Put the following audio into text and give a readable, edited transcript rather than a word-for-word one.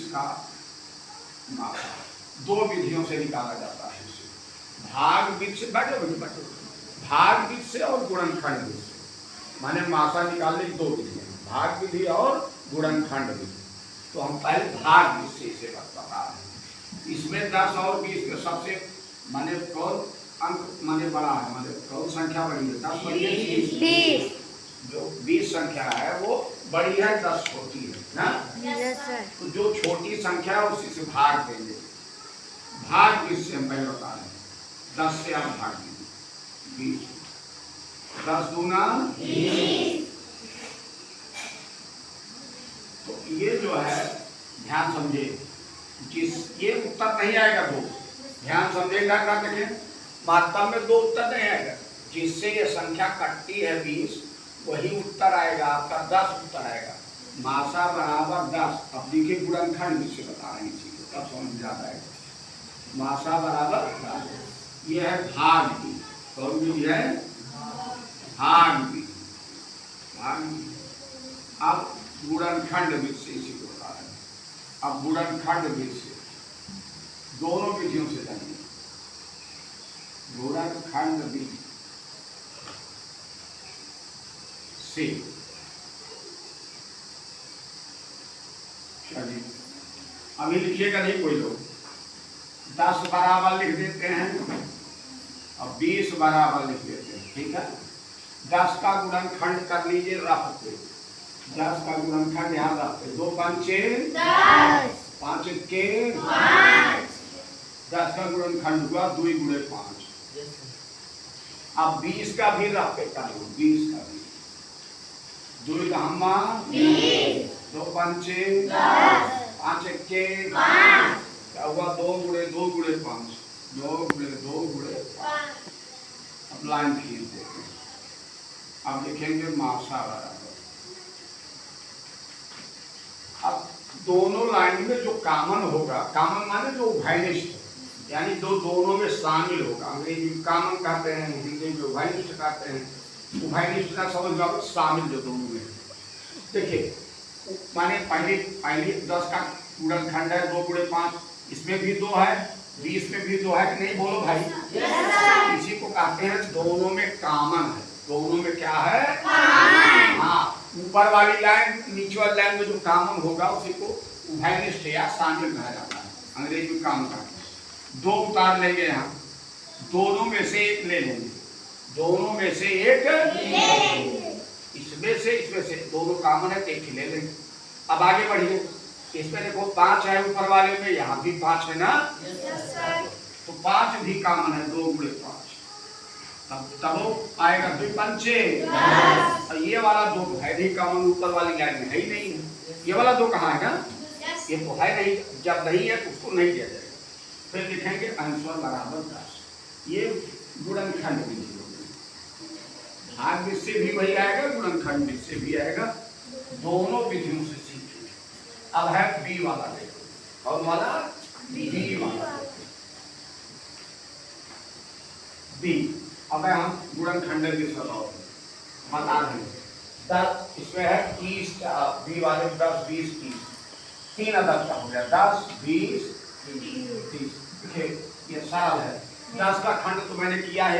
का मासा दो विधियों से निकाला जाता है इसे। भाग विधि से, बैठो बैठो, भाग विधि से और गुणनखंड विधि से, माने मासा निकालने की दो विधियां, भाग विधि और गुणनखंड विधि। तो हम पहले भाग विधि से इसे बता रहे हैं। इसमें 10 और 20 के सबसे माने कौन अंक माने बड़ा है, माने कौन संख्या बड़ी है? 10 बड़ी है 20। जो 20 संख्या है वो बड़ी है, 10 छोटी है ना। तो जो छोटी संख्या है उसी से भाग देंगे। भाग किससे हम पहले बता रहे हैं, 10 से आप भाग देंगे 20, 10 दूना 20। तो ये जो है ध्यान समझे, जिस ये उत्तर नहीं आएगा दो, ध्यान समझेगा क्या देखें, मात्रा में दो उत्तर नहीं आएगा, जिससे ये संख्या कटती है 20 वही उत्तर आएगा आपका, 10 उत्तर आएगा। मासा बराबर 10। अब देखिए गुणनखंड से बता रहे हैं इसी को, तब समझ जाता है। मासा बराबर 10, ये है भाग भी। कौन विधि है? भाग भी। भाग भी। अब गुणनखंड विधि से इसी को बता रहे हैं। अब गुणनखंड विधि से दोनों विधियों से जानिए। गुणनखंड विधि से चलिए अभी लिखिएगा नहीं कोई लोग, 10 बराबर लिख देते हैं और 20 बराबर लिख देते हैं, ठीक है। 10 का गुणनखंड कर लीजिए रफ पे, 10 का गुणनखंड यहाँ रख पे, 2 पंचे 10, 5 के 5, 10 का गुणनखंड हुआ 2 गुणे 5। अब 20 का भी रख पे कर लो, 20 का भी 2 हममा 20, 2 पंचे 10, 5 के 5, क्या हुआ 2 गुणे 2 गुणे 5, 2 गुणे 2 गुणे 5। अब लाइन खींच देते हैं, अब लिखेंगे मासा बराबर। अब दोनों लाइन में जो कॉमन होगा, कॉमन माने जो उभयनिष्ठ, यानी दोनों में शामिल होगा, अंग्रेजी में कॉमन कहते हैं, हिंदी में उभयनिष्ठ कहते हैं। उभयनिष्ठ का समझ लो शामिल जो दोनों में। देखिए माने पहले 10 का गुणनखंड है 2 गुणे 5, इसमें भी 2 है, 20 में भी 2 है कि नहीं, बोलो भाई। इसी को कहते हैं दोनों में कॉमन है। दोनों में क्या है? हाँ, ऊपर वाली लाइन नीचे वाली लाइन में जो कॉमन होगा उसी को उभयनिष्ठ या शामिल कहा जाता है, अंग्रेजी में कॉमन कहते हैं। 2 उतार लेंगे यहाँ, दोनों में से एक ले लेंगे, दोनों में से एक इसमें से दोनों कॉमन है, एक ही ले लेंगे। अब आगे बढ़िए, इसमें देखो 5 है ऊपर वाले में, यहाँ भी 5 है ना, तो 5 भी कॉमन है, 2 गुणे 5। तब आएगा 2 पंचे 10, और ये वाला 2 है नहीं कॉमन, ऊपर वाली लाइन में है ही नहीं है। ये वाला 2 कहाँ है ना, ये तो है नहीं, जब नहीं है तो उसको नहीं दिया जाएगा। फिर लिखेंगे आंसर बराबर 10। ये गुणनखंड विधि हो गई। भाग विधि से भी वही आएगा, गुणनखंड विधि से भी आएगा, दोनों विधियों से सीखेंगे। अब है बी वाला, देखो और वाला बी वाला बी। अब हम गुणनखंड विधि से बता रहे हैं। 10 इसमें है 30, बी वाले 10 20 30, 3 अदद का हो गया, 10 20 30। देखिए ये सरल है। 10 का खंड तो मैंने किया है।